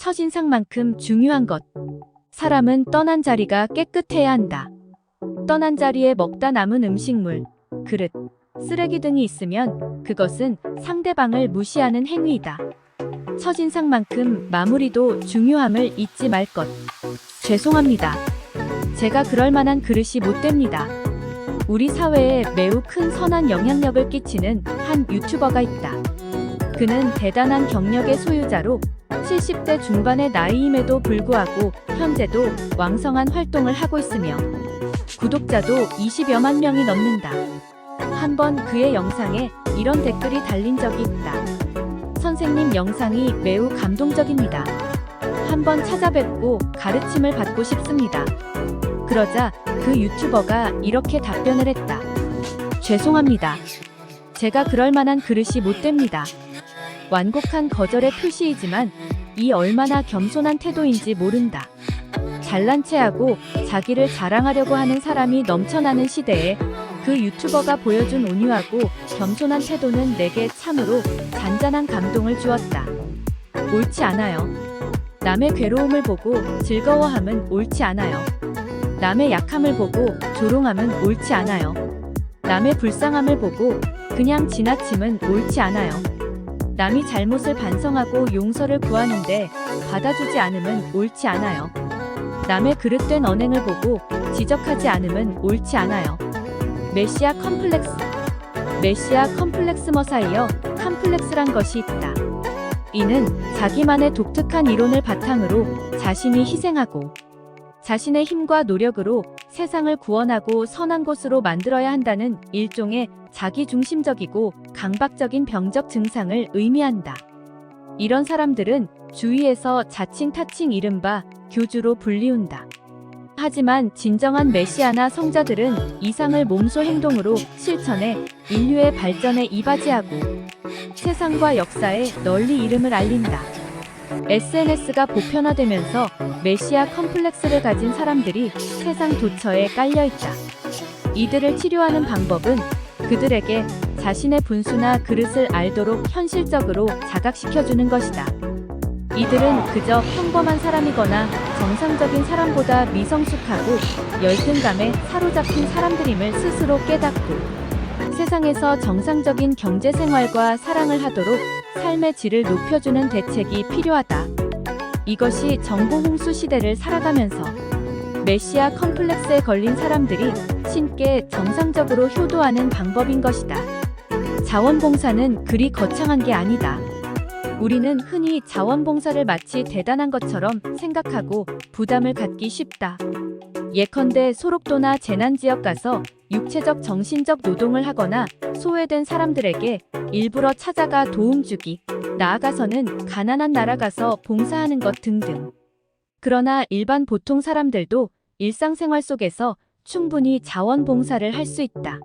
첫인상만큼 중요한 것. 사람은 떠난 자리가 깨끗해야 한다. 떠난 자리에 먹다 남은 음식물, 그릇, 쓰레기 등이 있으면 그것은 상대방을 무시하는 행위이다. 첫인상만큼 마무리도 중요함을 잊지 말 것. 죄송합니다. 제가 그럴 만한 그릇이 못 됩니다. 우리 사회에 매우 큰 선한 영향력을 끼치는 한 유튜버가 있다. 그는 대단한 경력의 소유자로 70대 중반의 나이임에도 불구하고 현재도 왕성한 활동을 하고 있으며 구독자도 20여만 명이 넘는다. 한번 그의 영상에 이런 댓글이 달린 적이 있다. 선생님 영상이 매우 감동적입니다. 한번 찾아뵙고 가르침을 받고 싶습니다. 그러자 그 유튜버가 이렇게 답변을 했다. 죄송합니다. 제가 그럴 만한 그릇이 못 됩니다. 완곡한 거절의 표시이지만 이 얼마나 겸손한 태도인지 모른다. 잘난 체하고 자기를 자랑하려고 하는 사람이 넘쳐나는 시대에 그 유튜버가 보여준 온유하고 겸손한 태도는 내게 참으로 잔잔한 감동을 주었다. 옳지 않아요. 남의 괴로움을 보고 즐거워함은 옳지 않아요. 남의 약함을 보고 조롱함은 옳지 않아요. 남의 불쌍함을 보고 그냥 지나침은 옳지 않아요. 남이 잘못을 반성하고 용서를 구하는데 받아주지 않음은 옳지 않아요. 남의 그릇된 언행을 보고 지적하지 않음은 옳지 않아요. 메시아 컴플렉스. 메시아 컴플렉스 머사이어 컴플렉스란 것이 있다. 이는 자기만의 독특한 이론을 바탕으로 자신이 희생하고 자신의 힘과 노력으로 세상을 구원하고 선한 곳으로 만들어야 한다는 일종의 자기중심적이고 강박적인 병적 증상을 의미한다. 이런 사람들은 주위에서 자칭 타칭 이른바 교주로 불리운다. 하지만 진정한 메시아나 성자들은 이상을 몸소 행동으로 실천해 인류의 발전에 이바지하고 세상과 역사에 널리 이름을 알린다. SNS가 보편화되면서 메시아 컴플렉스를 가진 사람들이 세상 도처에 깔려있다. 이들을 치료하는 방법은 그들에게 자신의 분수나 그릇을 알도록 현실적으로 자각시켜주는 것이다. 이들은 그저 평범한 사람이거나 정상적인 사람보다 미성숙하고 열등감에 사로잡힌 사람들임을 스스로 깨닫고 세상에서 정상적인 경제생활과 사랑을 하도록 삶의 질을 높여주는 대책이 필요하다. 이것이 정보 홍수 시대를 살아가면서 메시아 컴플렉스에 걸린 사람들이 신께 정상적으로 효도하는 방법인 것이다. 자원봉사는 그리 거창한 게 아니다. 우리는 흔히 자원봉사를 마치 대단한 것처럼 생각하고 부담을 갖기 쉽다. 예컨대 소록도나 재난지역 가서 육체적 정신적 노동을 하거나 소외된 사람들에게 일부러 찾아가 도움 주기, 나아가서는 가난한 나라 가서 봉사하는 것 등등. 그러나 일반 보통 사람들도 일상생활 속에서 충분히 자원봉사를 할 수 있다.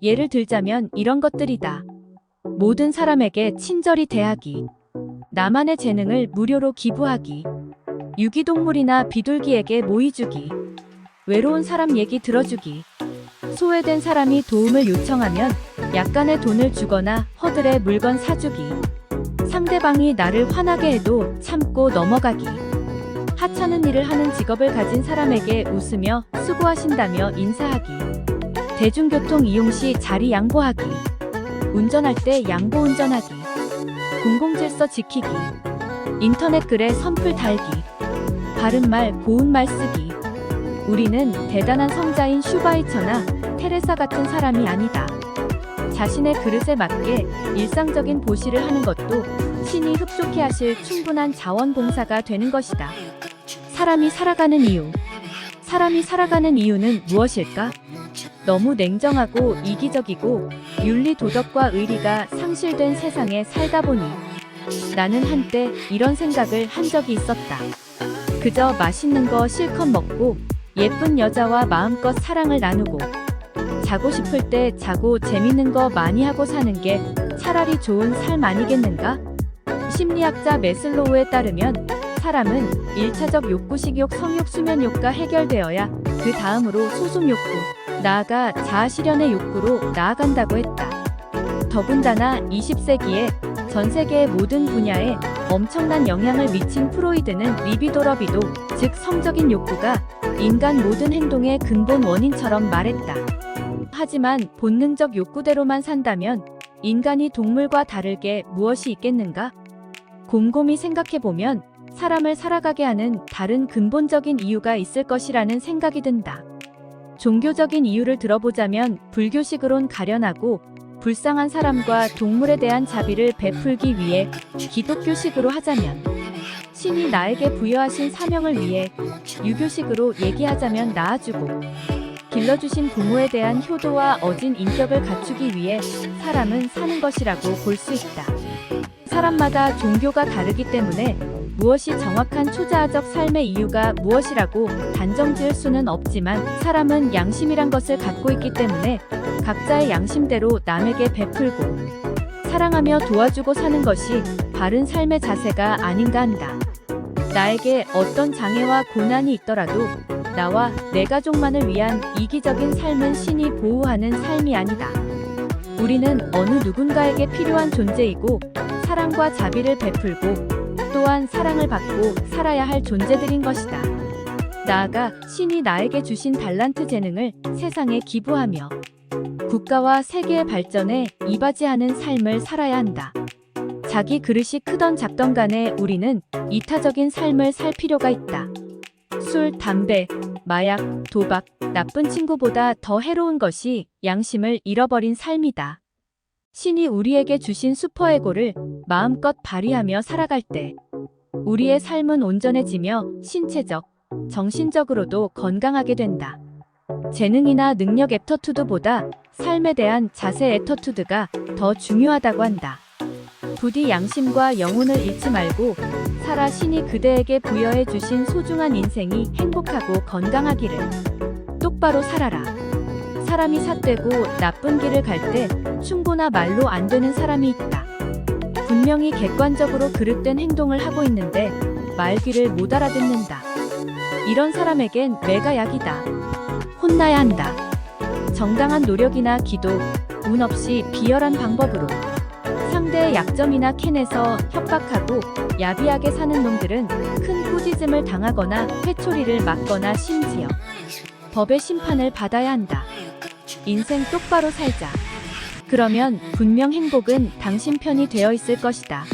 예를 들자면 이런 것들이다. 모든 사람에게 친절히 대하기, 나만의 재능을 무료로 기부하기, 유기동물이나 비둘기에게 모이 주기, 외로운 사람 얘기 들어주기, 소외된 사람이 도움을 요청하면 약간의 돈을 주거나 허들의 물건 사주기, 상대방이 나를 화나게 해도 참고 넘어가기, 하찮은 일을 하는 직업을 가진 사람에게 웃으며 수고하신다며 인사하기, 대중교통 이용 시 자리 양보하기, 운전할 때 양보 운전하기, 공공질서 지키기, 인터넷 글에 선풀 달기, 바른말 고운말 쓰기. 우리는 대단한 성자인 슈바이처나 테레사 같은 사람이 아니다. 자신의 그릇에 맞게 일상적인 보시를 하는 것도 신이 흡족해 하실 충분한 자원봉사가 되는 것이다. 사람이 살아가는 이유. 사람이 살아가는 이유는 무엇일까? 너무 냉정하고 이기적이고 윤리 도덕과 의리가 상실된 세상에 살다 보니 나는 한때 이런 생각을 한 적이 있었다. 그저 맛있는 거 실컷 먹고 예쁜 여자와 마음껏 사랑을 나누고 자고 싶을 때 자고 재밌는 거 많이 하고 사는 게 차라리 좋은 삶 아니겠는가? 심리학자 매슬로우에 따르면 사람은 1차적 욕구, 식욕, 성욕, 수면욕과 해결되어야 그 다음으로 소속욕구, 나아가 자아실현의 욕구로 나아간다고 했다. 더군다나 20세기에 전 세계의 모든 분야에 엄청난 영향을 미친 프로이드는 리비도러비도, 즉 성적인 욕구가 인간 모든 행동의 근본 원인처럼 말했다. 하지만 본능적 욕구대로만 산다면 인간이 동물과 다르게 무엇이 있겠는가? 곰곰이 생각해보면 사람을 살아가게 하는 다른 근본적인 이유가 있을 것이라는 생각이 든다. 종교적인 이유를 들어보자면 불교식으론 가련하고 불쌍한 사람과 동물에 대한 자비를 베풀기 위해, 기독교식으로 하자면 신이 나에게 부여하신 사명을 위해, 유교식으로 얘기하자면 낳아주고 길러주신 부모에 대한 효도와 어진 인격을 갖추기 위해 사람은 사는 것이라고 볼 수 있다. 사람마다 종교가 다르기 때문에 무엇이 정확한 초자아적 삶의 이유가 무엇이라고 단정지을 수는 없지만, 사람은 양심이란 것을 갖고 있기 때문에 각자의 양심대로 남에게 베풀고 사랑하며 도와주고 사는 것이 바른 삶의 자세가 아닌가 한다. 나에게 어떤 장애와 고난이 있더라도 나와 내 가족만을 위한 이기적인 삶은 신이 보호하는 삶이 아니다. 우리는 어느 누군가에게 필요한 존재이고 사랑과 자비를 베풀고 또한 사랑을 받고 살아야 할 존재들인 것이다. 나아가 신이 나에게 주신 달란트 재능을 세상에 기부하며 국가와 세계의 발전에 이바지하는 삶을 살아야 한다. 자기 그릇이 크던 작던 간에 우리는 이타적인 삶을 살 필요가 있다. 술, 담배, 마약, 도박, 나쁜 친구보다 더 해로운 것이 양심을 잃어버린 삶이다. 신이 우리에게 주신 슈퍼에고를 마음껏 발휘하며 살아갈 때 우리의 삶은 온전해지며 신체적, 정신적으로도 건강하게 된다. 재능이나 능력 애터투드보다 삶에 대한 자세 애터투드가 더 중요하다고 한다. 부디 양심과 영혼을 잃지 말고 살아 신이 그대에게 부여해 주신 소중한 인생이 행복하고 건강하기를. 똑바로 살아라. 사람이 삿되고 나쁜 길을 갈 때 충고나 말로 안 되는 사람이 있다. 분명히 객관적으로 그릇된 행동을 하고 있는데 말귀를 못 알아듣는다. 이런 사람에겐 매가 약이다. 혼나야 한다. 정당한 노력이나 기도, 운 없이 비열한 방법으로 상대의 약점이나 캔에서 협박하고 야비하게 사는 놈들은 큰 꾸짖음을 당하거나 회초리를 맞거나 심지어 법의 심판을 받아야 한다. 인생 똑바로 살자. 그러면 분명 행복은 당신 편이 되어 있을 것이다.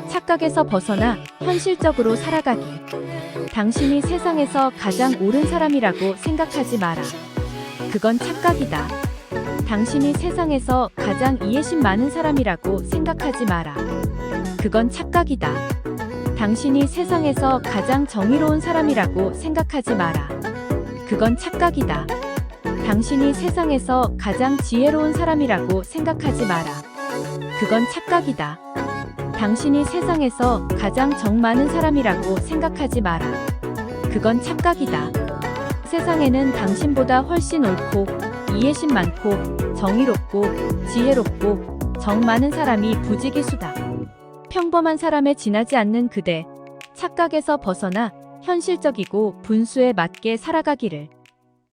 착각에서 벗어나 현실적으로 살아가기. 당신이 세상에서 가장 옳은 사람이라고 생각하지 마라. 그건 착각이다. 당신이 세상에서 가장 이해심 많은 사람이라고 생각하지 마라. 그건 착각이다. 당신이 세상에서 가장 정의로운 사람이라고 생각하지 마라. 그건 착각이다. 당신이 세상에서 가장 지혜로운 사람이라고 생각하지 마라. 그건 착각이다. 당신이 세상에서 가장 정 많은 사람이라고 생각하지 마라. 그건 착각이다. 세상에는 당신보다 훨씬 옳고 이해심 많고 정의롭고 지혜롭고 정 많은 사람이 부지기수다. 평범한 사람에 지나지 않는 그대, 착각에서 벗어나 현실적이고 분수에 맞게 살아가기를.